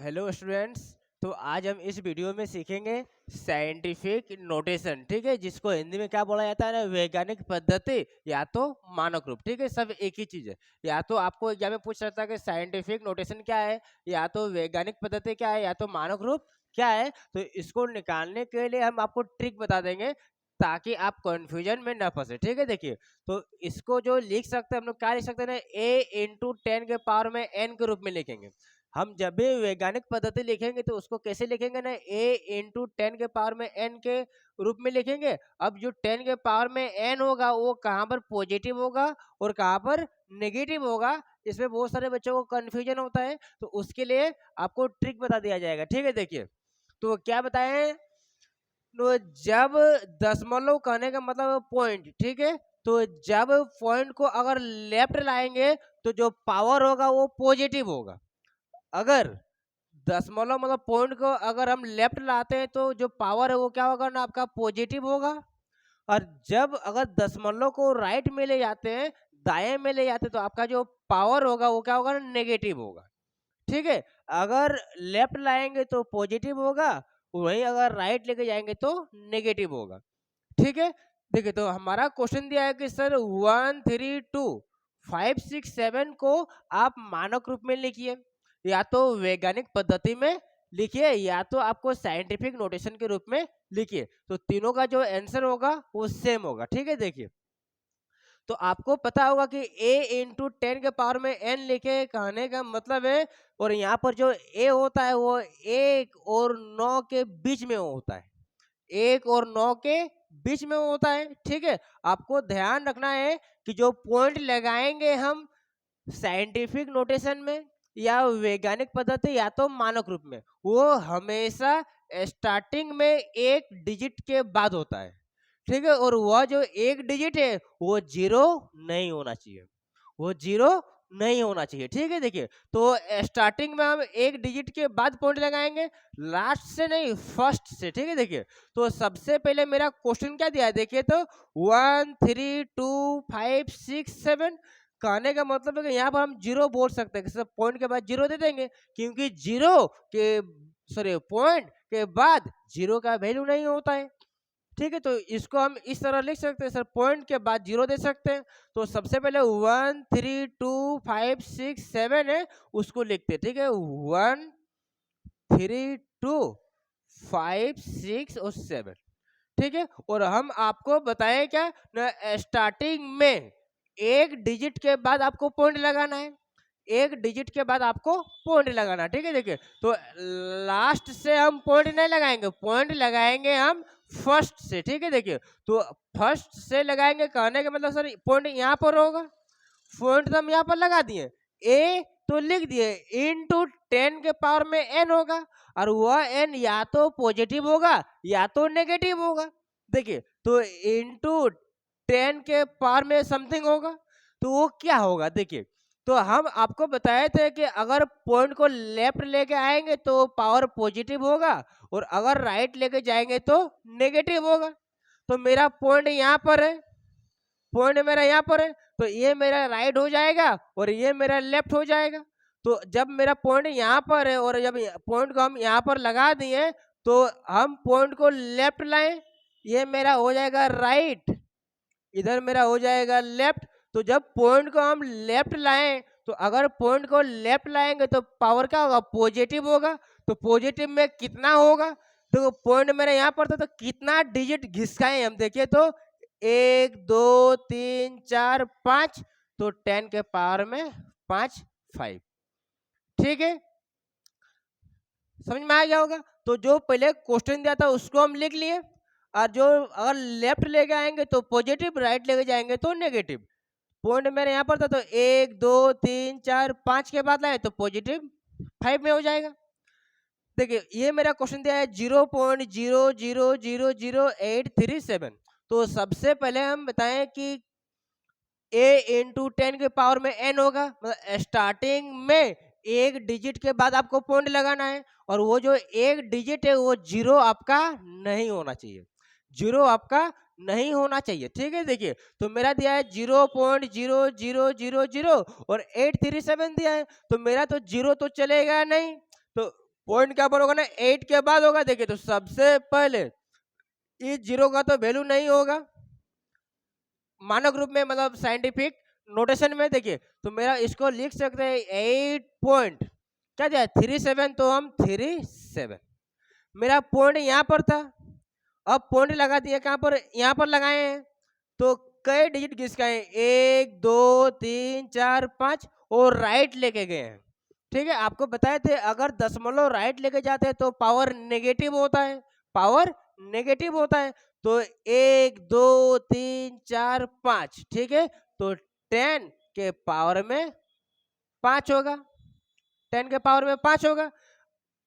Hello students. तो आज हम इस वीडियो में सीखेंगे साइंटिफिक नोटेशन, ठीक है, जिसको हिंदी में क्या बोला जाता है ना, वैज्ञानिक पद्धति या तो मानक रूप। ठीक है, सब एक ही चीज है। या तो आपको एग्जाम में पूछ सकता है कि साइंटिफिक नोटेशन क्या है, या तो वैज्ञानिक पद्धति क्या है, या तो मानक रूप क्या है। तो इसको निकालने के लिए हम आपको ट्रिक बता देंगे ताकि आप कंफ्यूजन में ना फंसे। ठीक है, देखिए, तो इसको जो लिख सकते हैं हम लोग, क्या लिख सकते हैं ना, a × 10 के पावर में n के रूप में लिखेंगे। हम जब भी वैज्ञानिक पद्धति लिखेंगे तो उसको कैसे लिखेंगे ना, a × 10 के पावर में n के रूप में लिखेंगे। अब जो 10 के पावर में n होगा वो कहाँ पर पॉजिटिव होगा और कहाँ पर नेगेटिव होगा, इसमें बहुत सारे बच्चों को कंफ्यूजन होता है। तो उसके लिए आपको ट्रिक बता दिया जाएगा। ठीक है, देखिए, तो क्या बताएं, तो जब दशमलव कहने का मतलब पॉइंट, ठीक है, तो जब पॉइंट को अगर लेफ्ट लाएंगे तो जो पावर होगा वो पॉजिटिव होगा। अगर दशमलव मतलब पॉइंट को अगर हम लेफ्ट लाते हैं तो जो पावर है वो क्या होगा ना, आपका पॉजिटिव होगा। और जब अगर दशमलव को राइट में ले जाते हैं, दाएं में ले जाते हैं, तो आपका जो पावर होगा वो क्या होगा ना, नेगेटिव होगा। ठीक है, अगर लेफ्ट लाएंगे तो पॉजिटिव होगा, वहीं अगर राइट लेके जाएंगे तो नेगेटिव होगा। ठीक है, देखिए, तो हमारा क्वेश्चन दिया है कि सर 1 3 2 5 6 7 को आप मानक रूप में लिखिए, या तो वैज्ञानिक पद्धति में लिखिए, या तो आपको साइंटिफिक नोटेशन के रूप में लिखिए। तो तीनों का जो आंसर होगा वो सेम होगा। ठीक है, देखिए, तो आपको पता होगा कि a × 10 के पावर में n लिखे कहने का मतलब है, और यहाँ पर जो a होता है वो 1 और 9 के बीच में होता है। 1 और 9 के बीच में होता है। ठीक है, आपको ध्यान रखना है कि जो पॉइंट लगाएंगे हम साइंटिफिक नोटेशन में या वैज्ञानिक पद्धति या तो मानक रूप में, वो हमेशा स्टार्टिंग में एक डिजिट के बाद होता है। ठीक है, और वह जो एक डिजिट है वो जीरो नहीं होना चाहिए, वो जीरो नहीं होना चाहिए। ठीक है, देखिए, तो स्टार्टिंग में हम एक डिजिट के बाद पॉइंट लगाएंगे, लास्ट से नहीं, फर्स्ट से। ठीक है, देखिए, तो सबसे पहले मेरा क्वेश्चन क्या दिया है, देखिए, तो 1 3 2 5 6 7 कहने का मतलब है कि यहाँ पर हम जीरो बोल सकते हैं, सब पॉइंट के बाद जीरो दे देंगे, क्योंकि जीरो के सॉरी पॉइंट के बाद जीरो का वैल्यू नहीं होता है। ठीक है, तो इसको हम इस तरह लिख सकते हैं, सर पॉइंट के बाद जीरो दे सकते हैं। तो सबसे पहले 1 3 2 5 6 7 है, उसको लिखते हैं। ठीक है, 1 3 2 5 6 और 7। ठीक है, और हम आपको बताएं क्या ना, स्टार्टिंग में एक डिजिट के बाद आपको पॉइंट लगाना है, एक डिजिट के बाद आपको पॉइंट लगाना है। ठीक है, देखिए, तो लास्ट से हम पॉइंट नहीं लगाएंगे, पॉइंट लगाएंगे हम फर्स्ट से। ठीक है, देखिए, तो फर्स्ट से लगाएंगे कहने का मतलब सर पॉइंट यहाँ पर होगा, पॉइंट तो हम यहाँ पर लगा दिए, ए तो लिख दिए, इनटू 10 के पावर में n होगा, और वह n या तो पॉजिटिव होगा या तो नेगेटिव होगा। देखिए, तो इनटू 10 के पावर में समथिंग होगा, तो वो क्या होगा, देखिए, तो हम आपको बताए थे कि अगर पॉइंट को लेफ्ट लेके आएंगे तो पावर पॉजिटिव होगा, और अगर राइट लेके जाएंगे तो नेगेटिव होगा। तो मेरा पॉइंट यहाँ पर है, पॉइंट मेरा यहाँ पर है, तो ये मेरा राइट हो जाएगा और ये मेरा लेफ्ट हो जाएगा। तो जब मेरा पॉइंट यहाँ पर है और जब पॉइंट को हम यहाँ पर लगा दिए, तो हम पॉइंट को लेफ्ट लाएं, ये मेरा हो जाएगा राइट, इधर मेरा हो जाएगा लेफ्ट। तो जब पॉइंट को हम लेफ्ट लाएं, तो अगर पॉइंट को लेफ्ट लाएंगे तो पावर क्या होगा, पॉजिटिव होगा। तो पॉजिटिव में कितना होगा, तो पॉइंट मेरे यहाँ पर था, तो कितना डिजिट घिसकाए हम, देखिए, तो 1 2 3 4 5, तो 10 के पावर में 5 5। ठीक है, समझ में आ गया होगा। तो जो पहले क्वेश्चन दिया था उसको हम लिख लिए, और जो अगर लेफ्ट लेके आएंगे तो पॉजिटिव, राइट लेके जाएंगे तो नेगेटिव। पॉइंट मेरे यहाँ पर था, तो 1 2 3 4 5 के बाद लाए तो पॉजिटिव 5 में हो जाएगा। देखिए, ये मेरा क्वेश्चन दिया है 0.00000837। तो सबसे पहले हम बताएं कि a × 10 के पावर में n होगा, मतलब स्टार्टिंग में एक डिजिट के बाद आपको पॉइंट लगाना है, और वो जो एक डिजिट है वो जीरो आपका नहीं होना चाहिए, जीरो आपका नहीं होना चाहिए। ठीक है, देखिए, तो मेरा दिया है 0.0000 और 837 दिया है, तो मेरा तो जीरो तो चलेगा नहीं, तो पॉइंट क्या पर होगा ना 8 के बाद होगा। देखिए तो सबसे पहले इस 0 का तो वैल्यू नहीं होगा मानक रूप में, मतलब साइंटिफिक नोटेशन में। देखिए तो मेरा इसको लिख सकते हैं 8 पॉइंट क्या दिया 37, तो हम 37 मेरा पॉइंट यहाँ पर था। अब पॉइंट लगा दिया कहाँ पर, यहाँ पर लगाए हैं। तो कई डिजिट किसका है, 1 2 3 4 5 और राइट लेके गए हैं। ठीक है, आपको बताए थे अगर दशमलव राइट लेके जाते हैं तो पावर नेगेटिव होता है, पावर नेगेटिव होता है। तो 1 2 3 4 5, ठीक है, तो 10 के पावर में 5 होगा, 10 के पावर में 5 होगा।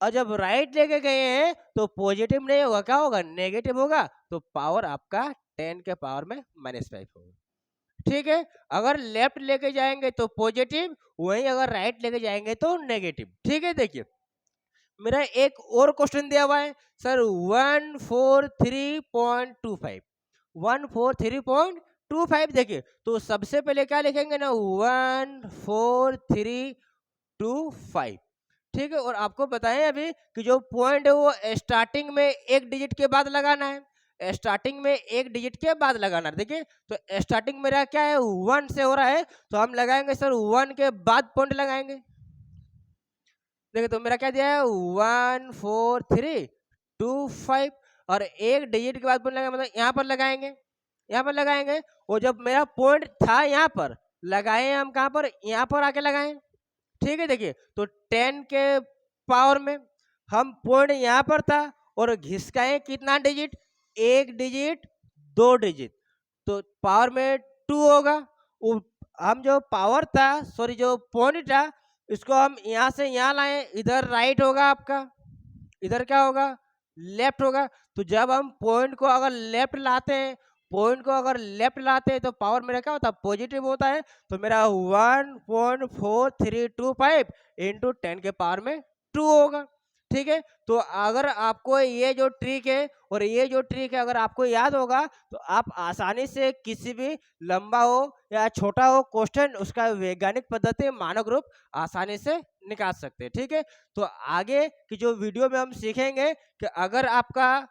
और जब राइट लेके गए हैं तो पॉजिटिव नहीं होगा, क्या होगा, नेगेटिव होगा। तो पावर आपका 10 के पावर में -5 होगा। ठीक है, अगर लेफ्ट लेके जाएंगे तो पॉजिटिव, वहीं अगर राइट लेके जाएंगे तो नेगेटिव। ठीक है, देखिए मेरा एक और क्वेश्चन दिया हुआ है सर 143.25, 143.25। देखिए तो सबसे पहले क्या लिखेंगे ना 14325। ठीक है, और आपको बताएं अभी कि जो पॉइंट है वो स्टार्टिंग में एक डिजिट के बाद लगाना है, स्टार्टिंग में एक डिजिट के बाद लगाना है। देखिए तो स्टार्टिंग मेरा क्या है 1 से हो रहा है, तो हम लगाएंगे सर 1 के बाद पॉइंट लगाएंगे। देखिए तो मेरा क्या दिया है 14325, और एक डिजिट के बाद पॉइंट लगाएंगे, मतलब यहाँ पर लगाएंगे, यहाँ पर लगाएंगे। और जब मेरा पॉइंट था यहाँ पर, लगाए हम कहाँ पर, यहाँ पर आके लगाए। ठीक है, देखिए तो 10 के पावर में हम पॉइंट यहाँ पर था और घिसकाए कितना डिजिट, एक डिजिट, दो डिजिट, तो पावर में 2 होगा। हम जो पावर था, सॉरी जो पॉइंट था, इसको हम यहाँ से यहाँ लाए, इधर राइट होगा आपका, इधर क्या होगा, लेफ्ट होगा। तो जब हम पॉइंट को अगर लेफ्ट लाते हैं, पॉइंट को अगर लेफ्ट लाते हैं तो पावर मेरा क्या होता है, पॉजिटिव होता है। तो मेरा 1.4325 इंटू 10 के पावर में 2 होगा। ठीक है, तो अगर आपको ये जो ट्रिक है और ये जो ट्रिक है अगर आपको याद होगा तो आप आसानी से किसी भी लंबा हो या छोटा हो क्वेश्चन, उसका वैज्ञानिक पद्धति मानक रूप आसानी से निकाल सकते हैं। ठीक है, तो आगे की जो वीडियो में हम सीखेंगे कि अगर आपका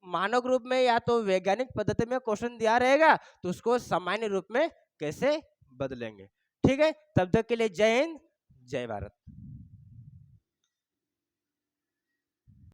मानक रूप में या तो वैज्ञानिक पद्धति में क्वेश्चन दिया रहेगा तो उसको सामान्य रूप में कैसे बदलेंगे। ठीक है, तब तक के लिए जय हिंद, जय भारत।